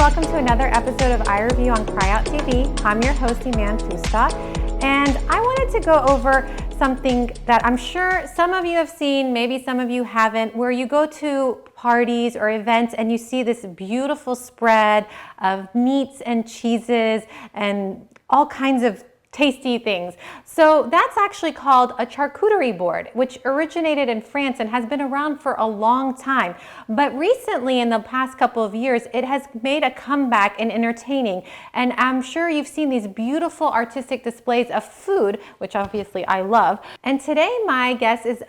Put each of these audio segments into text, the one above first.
welcome to another episode of iReview on CRYOUT TV. I'm your host, Eman, and I wanted to go over something that I'm sure some of you have seen, maybe some of you haven't, where you go to parties or events and you see this beautiful spread of meats and cheeses and all kinds of tasty things. So that's actually called a charcuterie board, which originated in France and has been around for a long time. But recently, in the past couple of years, it has made a comeback in entertaining. And I'm sure you've seen these beautiful artistic displays of food, which obviously I love. And today my guest is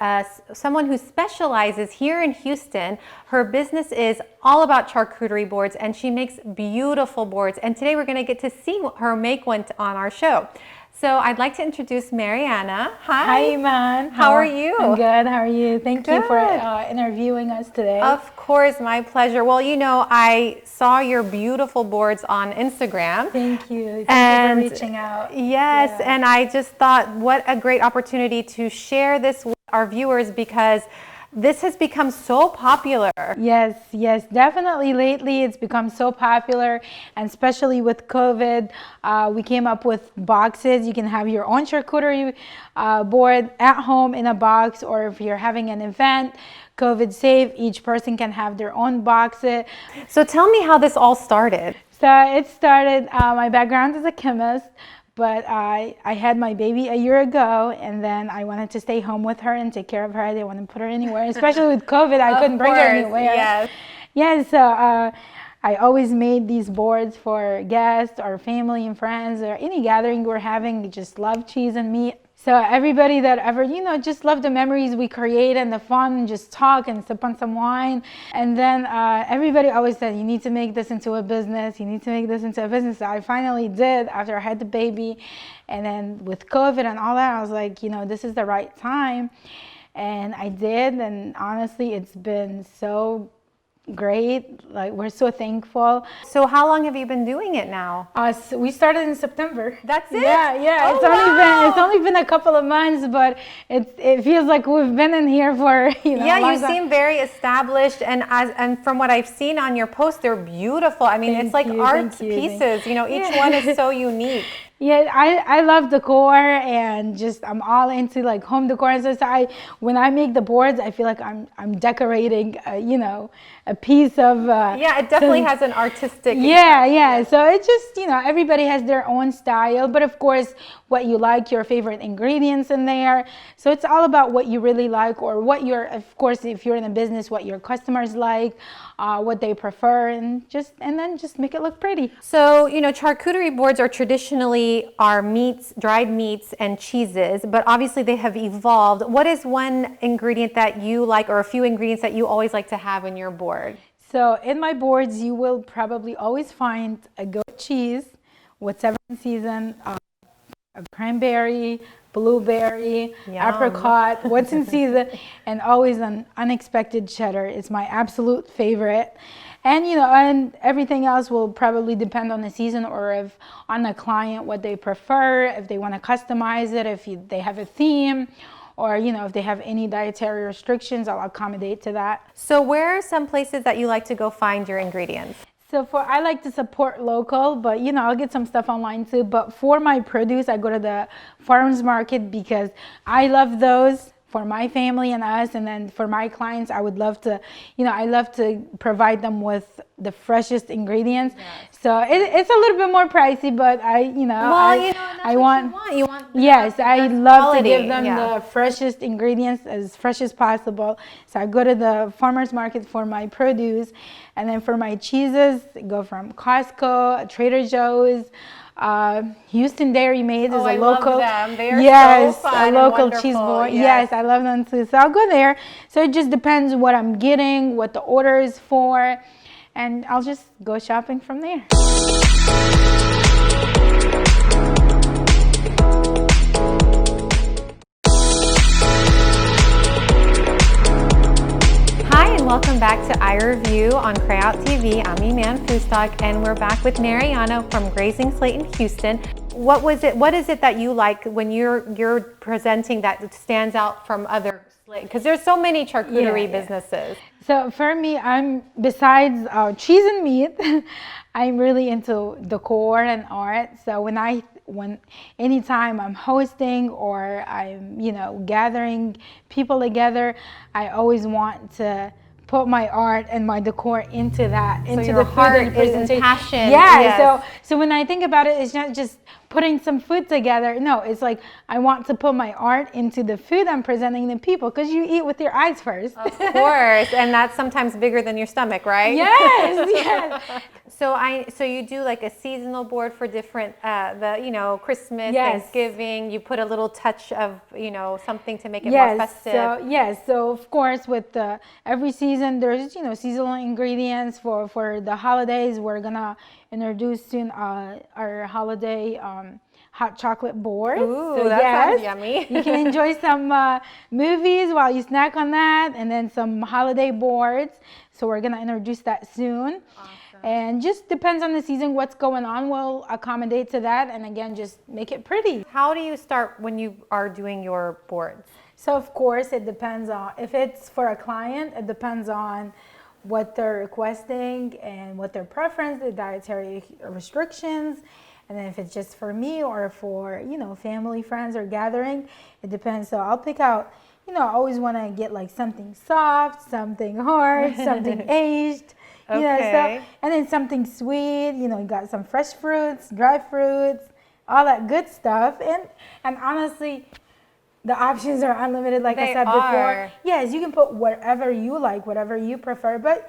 someone who specializes here in Houston. Her business is all about charcuterie boards, and she makes beautiful boards. And today we're going to get to see her make one on our show. So I'd like to introduce Mariana. Hi, Eman. How are you? I'm good. How are you? Thank you for interviewing us today. Of course, my pleasure. Well, you know, I saw your beautiful boards on Instagram. Thank you. Thank you for reaching out. Yes, and I just thought what a great opportunity to share this with our viewers because this has become so popular. Yes, definitely. Lately, it's become so popular, and especially with COVID, we came up with boxes. You can have your own charcuterie board at home in a box, or if you're having an event, COVID safe, each person can have their own box. So tell me how this all started. So it started, my background is a chemist. But I had my baby a year ago, and then I wanted to stay home with her and take care of her. I didn't want to put her anywhere, especially with COVID. I couldn't bring her anywhere. Yes. Yeah, so I always made these boards for guests or family and friends or any gathering we're having. We just love cheese and meat. So everybody that ever, you know, just love the memories we create and the fun, just talk and sip on some wine. And then everybody always said, you need to make this into a business. You need to make this into a business. So I finally did after I had the baby. And then with COVID and all that, I was like, you know, this is the right time. And I did. And honestly, it's been so great. Like, we're so thankful. So how long have you been doing it now? So we started in September. That's it? Yeah. Oh, it's only been a couple of months, but it feels like we've been in here for, you know. Yeah, you seem very established, and from what I've seen on your posts, they're beautiful. I mean, it's like art pieces. You know, each one is so unique. Yeah, I love decor, and just I'm all into like home decor and stuff. So when I make the boards, I feel like I'm decorating, you know, a piece of. Yeah, it definitely has an artistic. Yeah. So it's just, you know, everybody has their own style, but of course, what you like, your favorite ingredients in there. So it's all about what you really like, or what of course, if you're in a business, what your customers like, what they prefer, and then just make it look pretty. So, you know, charcuterie boards are traditionally meats, dried meats and cheeses, but obviously they have evolved. What is one ingredient that you like, or a few ingredients that you always like to have in your board? So in my boards, you will probably always find a goat cheese, whatever in season, a cranberry, blueberry, apricot, what's in season, and always an unexpected cheddar. It's my absolute favorite. And, you know, and everything else will probably depend on the season, or if on the client, what they prefer, if they want to customize it, if they have a theme, or, you know, if they have any dietary restrictions, I'll accommodate to that. So where are some places that you like to go find your ingredients? So I like to support local, but, you know, I'll get some stuff online too. But for my produce, I go to the farmers market because I love those for my family and us. And then for my clients, I would love to, you know, I love to provide them with the freshest ingredients. Yes. So it's a little bit more pricey, but I want. Yes, I love quality. To give them the freshest ingredients, as fresh as possible. So I go to the farmer's market for my produce, and then for my cheeses, I go from Costco, Trader Joe's. Houston Dairy Made is a local. Love them. They are so fun, a local and cheese board. Yes, I love them too. So I'll go there. So it just depends what I'm getting, what the order is for, and I'll just go shopping from there. Welcome back to iReview on CRYOUT TV. I'm Eman, and we're back with Mariana from Grazing Slate in Houston. What is it that you like when you're presenting that stands out from other Slate? Because there's so many charcuterie businesses. So for me, I'm besides cheese and meat, I'm really into decor and art. So when anytime I'm hosting or I'm gathering people together, I always want to put my art and my decor into that, into your the food heart and presentation. passion. Yeah. Yes. So when I think about it, it's not just putting some food together. No, it's like I want to put my art into the food I'm presenting to people, because you eat with your eyes first. Of course, and that's sometimes bigger than your stomach, right? Yes, yes. So you do like a seasonal board for different Christmas, Yes. Thanksgiving. You put a little touch of something to make it more festive. So of course with every season there's seasonal ingredients for the holidays. We're gonna introduce soon our holiday hot chocolate board. Ooh, so that sounds yes, yummy. you can enjoy some movies while you snack on that, and then some holiday boards. So we're gonna introduce that soon. Awesome. And just depends on the season, what's going on. We'll accommodate to that, and again, just make it pretty. How do you start when you are doing your boards? So of course, it depends on, if it's for a client, it depends on what they're requesting and what their preference, the dietary restrictions. And then if it's just for me or for, family, friends, or gathering, it depends. So I'll pick out, I always want to get like something soft, something hard, something aged, Okay. and then something sweet, you got some fresh fruits, dry fruits, all that good stuff. And honestly, the options are unlimited, like I said before. Yes, you can put whatever you like, whatever you prefer. But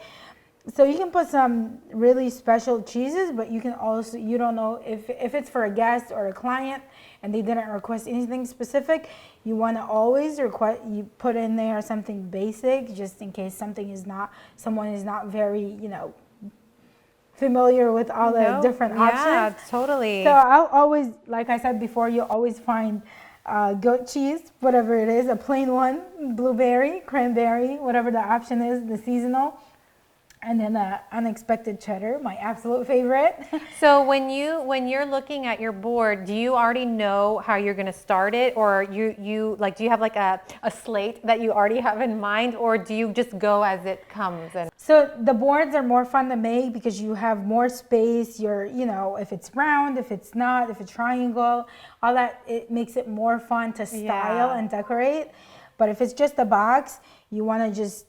so you can put some really special cheeses, but you can also, you don't know if it's for a guest or a client and they didn't request anything specific, you want to always request, you put in there something basic, just in case someone is not very, familiar with all the different options. Yeah, totally. So I'll always, like I said before, you'll always find goat cheese, whatever it is, a plain one, blueberry, cranberry, whatever the option is, the seasonal. And then unexpected cheddar, my absolute favorite. So when you're looking at your board, do you already know how you're going to start it, or do you have like a slate that you already have in mind, or do you just go as it comes? And so the boards are more fun to make because you have more space. If it's round, if it's not, if it's triangle, all that, it makes it more fun to style and decorate. But if it's just a box, you want to just,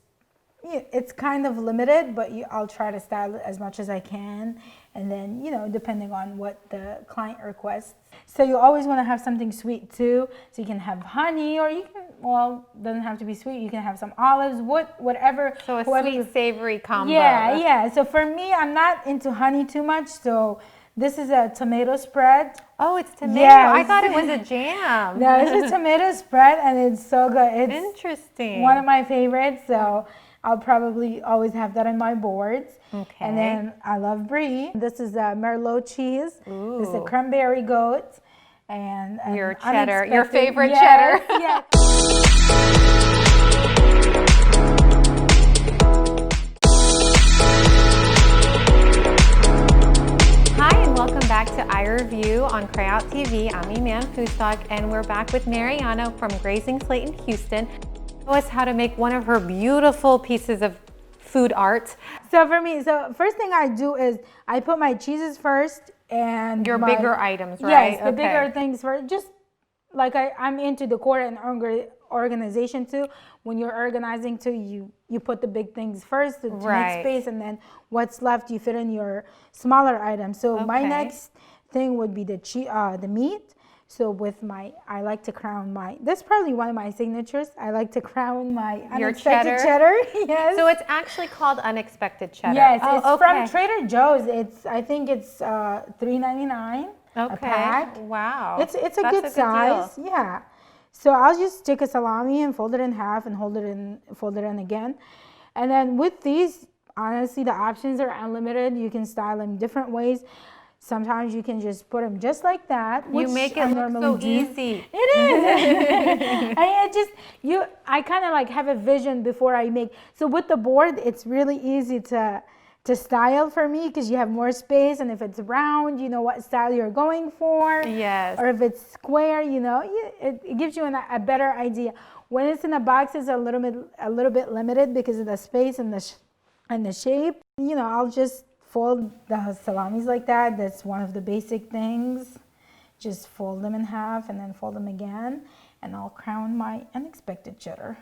it's kind of limited, but I'll try to style it as much as I can. And then, depending on what the client requests. So you always want to have something sweet too. So you can have honey, or doesn't have to be sweet. You can have some olives, whatever. So a sweet, savory combo. Yeah. So for me, I'm not into honey too much. So this is a tomato spread. Oh, it's tomato. Yes. I thought it was a jam. No, it's a tomato spread, and it's so good. It's interesting. One of my favorites. So I'll probably always have that in my boards. Okay. And then I love brie. This is a Merlot cheese. Ooh. This is a cranberry goat. And your cheddar, your favorite cheddar. Yeah. Hi, and welcome back to iReview on CRYOUT TV. I'm Eman Fustok, and we're back with Mariana from Grazing Slate in Houston. Show us how to make one of her beautiful pieces of food art. So for me, first thing I do is I put my cheeses first, and your bigger items, right? Yes, the bigger things first. Just like I'm into decor and organization too. When you're organizing too, you put the big things first to make space, and then what's left you fit in your smaller items. So my next thing would be the meat. So I like to crown that's probably one of my signatures. I like to crown my unexpected cheddar. Yes. So it's actually called unexpected cheddar. Yes, it's from Trader Joe's. I think it's $3.99 a pack. Wow. It's a good size. Deal. Yeah. So I'll just take a salami and fold it in half and fold it in again. And then with these, honestly, the options are unlimited. You can style them different ways. Sometimes you can just put them just like that. You make it look so easy. It is. I kind of like have a vision before I make. So with the board, it's really easy to style for me because you have more space, and if it's round, you know what style you're going for. Yes. Or if it's square, it gives you a better idea. When it's in a box, it's a little bit limited because of the space and the shape. You know, I'll just fold the salamis like that. That's one of the basic things. Just fold them in half and then fold them again, and I'll crown my unexpected cheddar.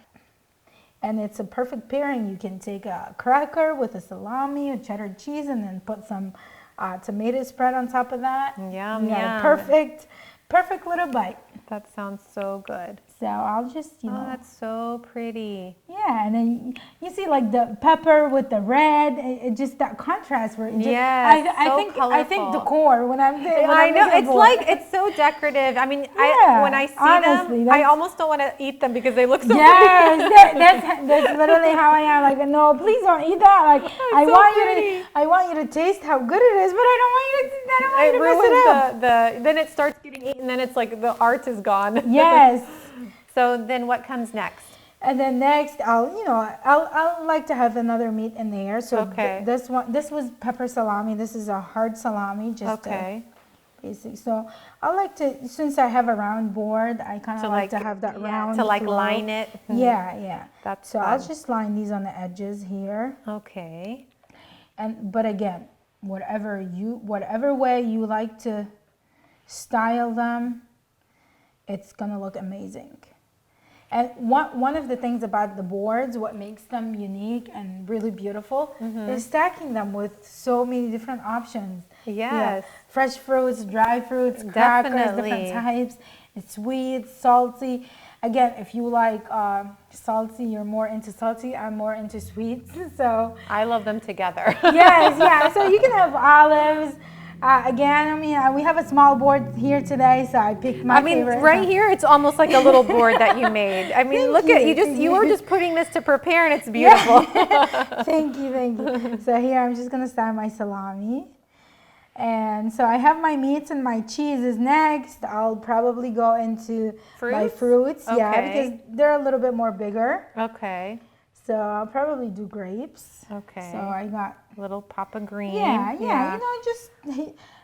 And it's a perfect pairing. You can take a cracker with a salami or cheddar cheese and then put some tomato spread on top of that. Yum, Yeah, yum. perfect little bite. That sounds so good. So I'll just, you know. Oh, that's so pretty. Yeah, and then you see like the pepper with the red, it just that contrast where it just, Yes, I think decor when I'm there. I know, it's so decorative. I mean, when I see honestly, them, I almost don't want to eat them because they look so yes, pretty. that's literally how I am. Like, no, please don't eat that. Like, I want you to taste how good it is, but I don't want you to mess it up. Then it starts getting eaten, then it's like the art is gone. Yes. So then what comes next? And then next, I'll like to have another meat in there. So this was pepper salami. This is a hard salami, just basic. So I like to, since I have a round board, I kind of like to have that round to like flow. line it. Yeah. That's so I'll just line these on the edges here. Okay. But again, whatever way you like to style them, it's gonna look amazing. And one of the things about the boards, what makes them unique and really beautiful, is stacking them with so many different options. Yes. Yeah. Fresh fruits, dry fruits, crackers, different types. It's sweet, salty. Again, if you like salty, you're more into salty. I'm more into sweets. So I love them together. Yes, yeah. So you can have olives. Again, I mean, we have a small board here today, so I picked my favorite. Right here, it's almost like a little board that you made. I mean, look at you were just putting this to prepare, and it's beautiful. Yeah. Thank you. So here, I'm just gonna start my salami. And so I have my meats and my cheeses next. I'll probably go into my fruits, because they're a little bit more bigger. Okay. So I'll probably do grapes. Okay. So I got little papa green. Yeah. You know, just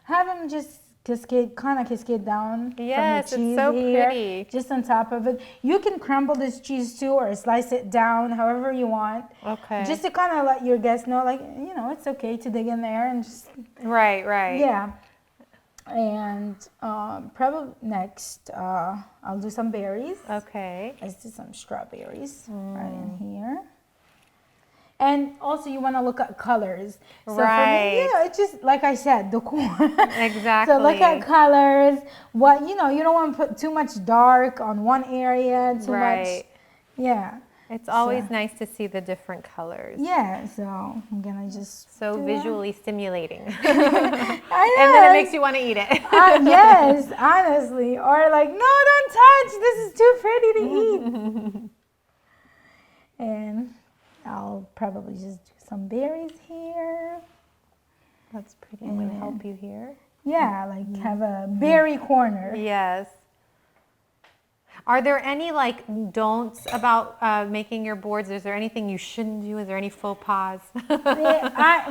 have them just cascade down. Yes, from the cheese it's so here, pretty. just on top of it. You can crumble this cheese too, or slice it down, however you want. Okay. Just to kind of let your guests know, like, you know, it's okay to dig in there and just. Right. Yeah. And probably next, I'll do some berries. Okay. Let's do some strawberries right in here. And also, you want to look at colors. So for me, you know, it's just like I said, decor. Exactly. So look at colors. What you don't want to put too much dark on one area. Too much. Yeah. It's always nice to see the different colors. Yeah. So I'm gonna just visually stimulating. I know. And then it makes you want to eat it. Yes, honestly. Or like, no, don't touch. This is too pretty to eat. And I'll probably just do some berries here. That's pretty. I'm going to help you here. Yeah, like have a berry corner. Yes. Are there any like don'ts about making your boards? Is there anything you shouldn't do? Is there any faux pas?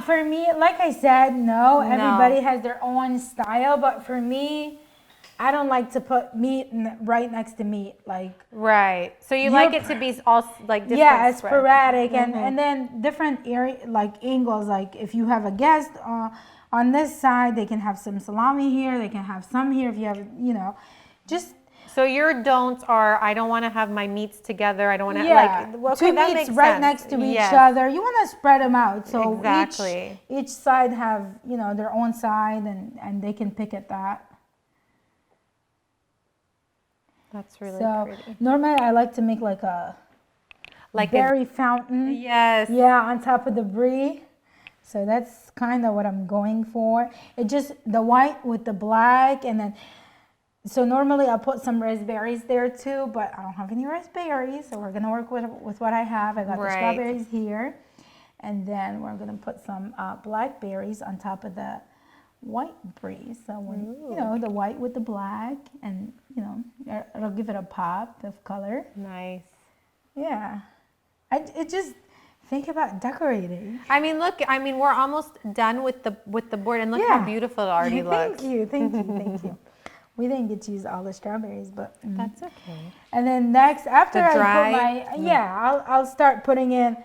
For me, like I said, no. Everybody has their own style, but for me, I don't like to put meat right next to meat, like. Right. So you like it to be all like different. Yeah, sporadic, and then different angles. Like if you have a guest on this side, they can have some salami here. They can have some here. If you have, just. So your don'ts are: I don't want to have my meats together. I don't want to two that meats makes right sense. next to each other. You want to spread them out, so exactly. each side have their own side, and they can pick at that. That's really pretty. Normally I like to make like a berry fountain. Yes. Yeah, on top of the brie. So that's kind of what I'm going for. It just the white with the black, and then so normally I'll put some raspberries there too, but I don't have any raspberries, so we're gonna work with what I have. I got the strawberries here, and then we're gonna put some blackberries on top of the white brie. So when the white with the black, and it'll give it a pop of color. Nice. Yeah. It just think about decorating. I mean, look. I mean, we're almost done with the board, and look how beautiful it already looks. Thank you. We didn't get to use all the strawberries, but That's okay. And then next, after The I dry- put my I'll start putting in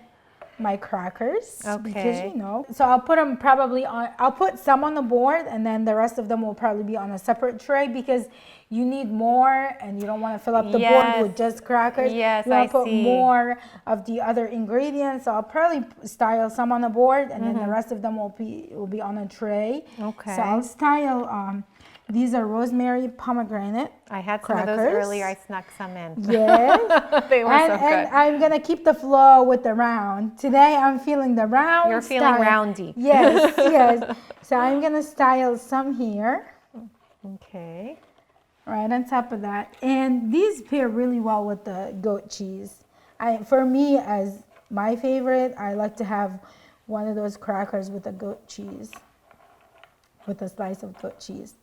my crackers. Okay. Because you know, so I'll put them probably on. I'll put some on the board, and then the rest of them will probably be on a separate tray because you need more, and you don't want to fill up the board with just crackers. Yes, you want to I put see. more of the other ingredients. So I'll probably style some on the board, and then the rest of them will be on a tray. Okay. So I'll style. These are rosemary pomegranate. I had some of those crackers. earlier. I snuck some in. Yes. They were so good. And I'm going to keep the flow with the round. Today I'm feeling the round You're feeling style. roundy. Yes, yes. So I'm going to style some here, Okay. right on top of that. And these pair really well with the goat cheese. For me, as my favorite, I like to have one of those crackers with a goat cheese, with a slice of goat cheese.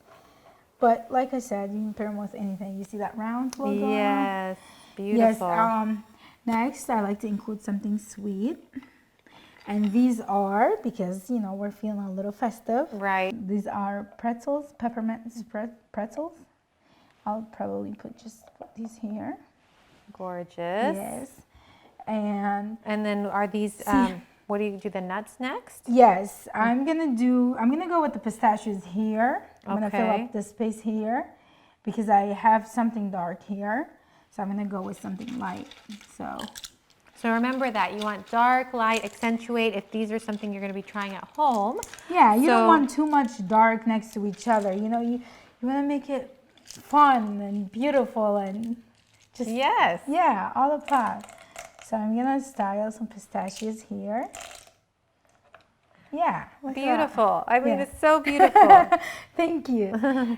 But like I said, you can pair them with anything. You see that round flow going on? Yes. Beautiful. Yes. Next, I like to include something sweet. And these are, because, you know, we're feeling a little festive. Right. These are pretzels, peppermint pretzels. I'll probably put these here. Gorgeous. Yes. And then are these, what do you do, the nuts next? yes, I'm gonna go with the pistachios here. I'm gonna fill Okay. up the space here because I have something dark here. So I'm gonna go with something light. So remember that. You want dark, light, accentuate if these are something you're going to be trying at home. Yeah, you So- don't want too much dark next to each other. You know, you want to make it fun and beautiful and just, Yes. yeah, all of that. So I'm going to style some pistachios here. Yeah. look at that. Beautiful. I mean, Yeah. it's so beautiful. Thank you.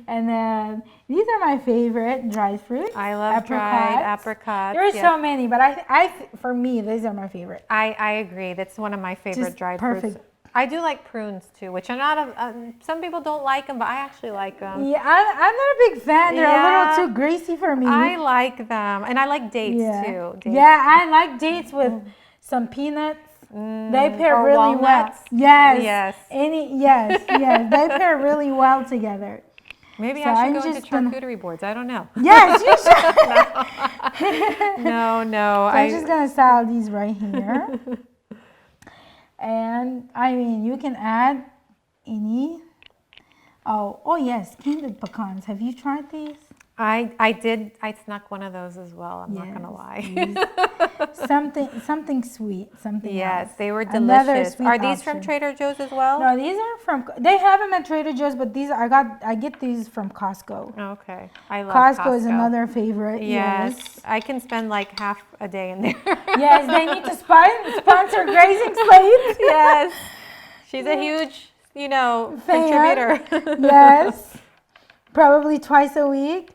And then these are my favorite dried fruit. I love dried apricots. apricots. There's yes. so many, but for me, these are my favorite. I agree. That's one of my favorite Just dried perfect. fruits. I do like prunes too, which I'm not some people don't like them, but I actually like them. Yeah, I'm not a big fan. They're a Yeah. little too greasy for me. I like them. And I like dates too. Dates. Yeah, I like dates with some peanuts. They pair or really walnuts. well. Yes. Yes. Yes. They pair really well together. Maybe So I should I'm go into just gonna- charcuterie boards. I don't know. Yes, you should. No. So I'm just gonna style these right here. And I mean, you can add any. Oh yes, candied pecans. Have you tried these? I did. I snuck one of those as well. I'm not gonna lie. Something sweet. Something. Yes, else. they were Another delicious. sweet Are these from option. Trader Joe's as well? No, these are from. They have them at Trader Joe's, but these I get these from Costco. Okay, I love Costco is another favorite. Yes, I can spend like half a day in there. Yes, they need to sponsor Grazing Slate. Yes, she's a huge, Fan. contributor. Yes, probably twice a week.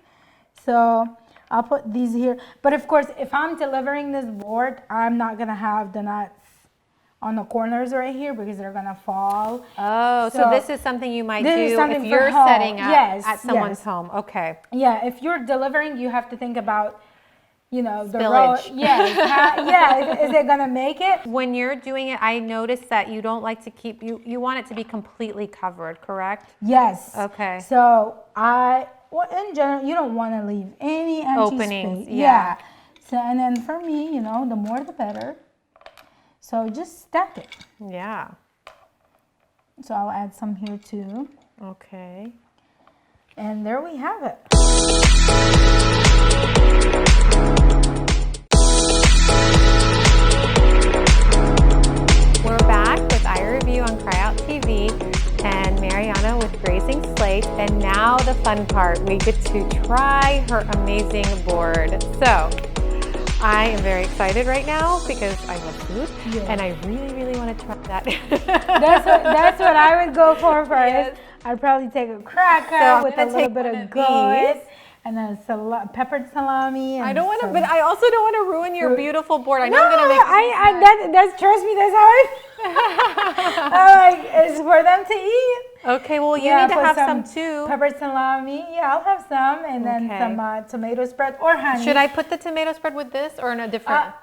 So I'll put these here. But of course, if I'm delivering this board, I'm not gonna have the nuts on the corners right here because they're gonna fall. Oh, so So this is something you might this is do something if for you're home. setting up Yes, at someone's yes. home. Okay. Yeah, if you're delivering, you have to think about, the Spillage. road. Yes, is it gonna make it? When you're doing it, I noticed that you don't like to keep, you want it to be completely covered, correct? Yes. So Okay. in general, you don't want to leave any empty Openings, space. yeah. So, and then for me, the more the better. So just stack it. Yeah. So I'll add some here too. Okay. And there we have it. We're back with iReview on CRYOUT TV and Mariana with Grazing Slate. And now the fun part, we get to try her amazing board. So I am very excited right now because I love food and I really, really want to try that. That's what I would go for first. Yes. I'd probably take a cracker So I'm with a gonna little take bit one of of goat these. and then peppered salami. And I don't want to, some- but I also don't want to ruin your beautiful board. I know No, I'm going to make that's trust me, that's how it's for them to eat. Okay, well, you Yeah, need to put have some too. Peppered salami. Yeah, I'll have some, and then Okay. some tomato spread or honey. Should I put the tomato spread with this or in a different?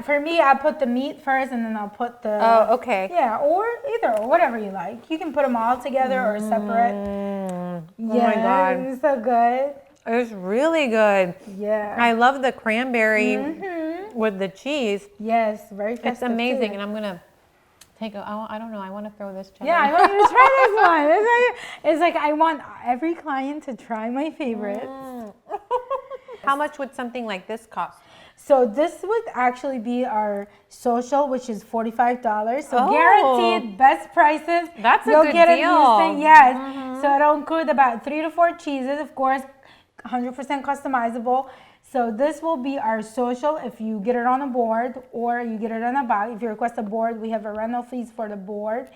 For me, I put the meat first, and then I'll put the. Oh, okay. Yeah, or either, or whatever you like. You can put them all together or separate. Oh Yeah, my God. it's so good. It's really good. Yeah. I love the cranberry with the cheese. Yes, very festive. It's amazing, too. and I'm gonna take a. I don't know. I want to throw this cheddar. Yeah, I want you to try this one. It's like I want every client to try my favorites. How much would something like this cost? So this would actually be our social, which is $45. So Oh. guaranteed best prices. That's a You'll good get deal. In Houston. Yes. So it'll include about 3 to 4 cheeses, of course, 100% customizable. So this will be our social if you get it on a board or you get it on a box. If you request a board, we have a rental fees for the board.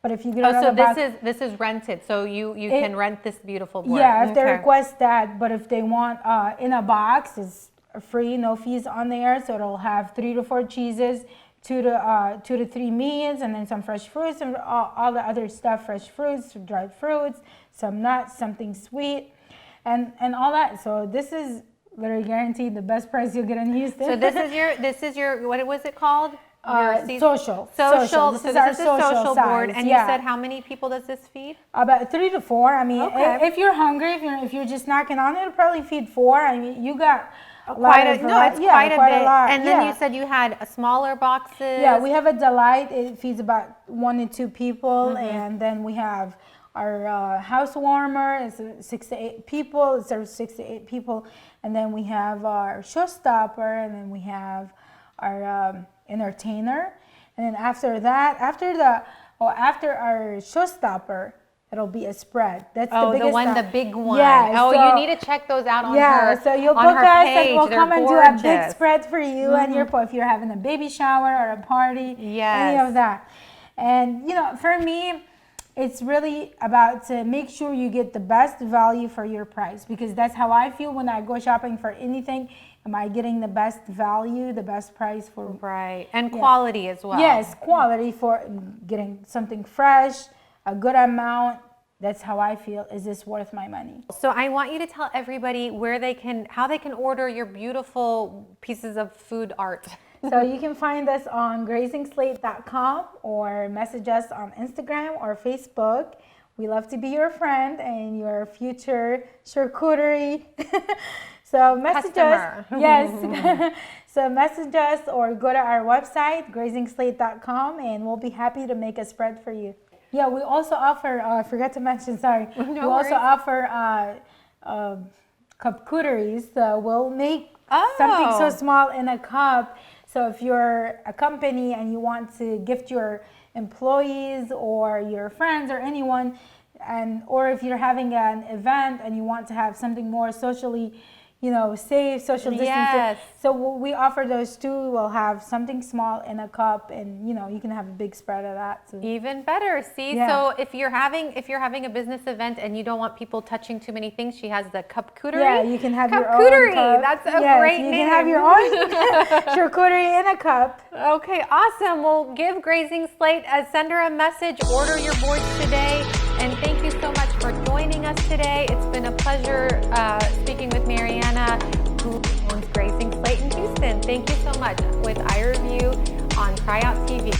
But if you get it on a box, this is rented, so you can rent this beautiful board. yeah, if they request that. But if they want in a box, it's free, no fees on there. So it'll have 3 to 4 cheeses, 2 to 3 meats, and then some fresh fruits and all the other stuff, fresh fruits, dried fruits, some nuts, something sweet, and all that. So this is literally guaranteed the best price you'll get in Houston. So this is your what was it called? Social. This is is our a social board. size. And you said how many people does this feed? About 3 to 4. I mean, Okay. if you're hungry, if you're just knocking on, it'll probably feed 4. I mean, you got Quite a bit. lot. And then you said you had smaller boxes. Yeah, we have a Delight. It feeds about 1 to 2 people, and then we have our house warmer. It's 6 to 8 people. It serves 6 to 8 people, and then we have our showstopper, and then we have our entertainer, and then after that, after our showstopper, it'll be a spread. That's the biggest one. The big one. Yeah. Oh, so, you need to check those out on her. Yeah. So you'll on book her us, page. and we'll They're come and gorgeous. do a big spread for you and if you're having a baby shower or a party. Yes. Any of that. And for me, it's really about to make sure you get the best value for your price, because that's how I feel when I go shopping for anything. Am I getting the best value, the best price for? Right, and quality as well. Yes, quality for getting something fresh, a good amount. That's how I feel. Is this worth my money? So I want you to tell everybody how they can order your beautiful pieces of food art. So you can find us on grazingslate.com or message us on Instagram or Facebook. We love to be your friend and your future charcuterie. So message us. Yes. So message us or go to our website, grazingslate.com, and we'll be happy to make a spread for you. Yeah, we also offer, I forgot to mention, sorry. We also offer charcuteries. So we'll make something so small in a cup. So if you're a company and you want to gift your employees or your friends or anyone, or if you're having an event and you want to have something more socially safe, social distancing. Yes. So we offer those too. We'll have something small in a cup, and you can have a big spread of that. So. Even better. See, so if you're having a business event and you don't want people touching too many things, she has the cupcuterie. Yeah, you can have your own Charcuterie. That's a great name. You can have your own charcuterie in a cup. Okay, awesome. Well, give Grazing Slate, send her a message, order your boards today, and thank you so much for joining us today. It's been a pleasure speaking with Mariana, who owns Grazing Slate in Houston. Thank you so much, with iReview on CRYOUT TV.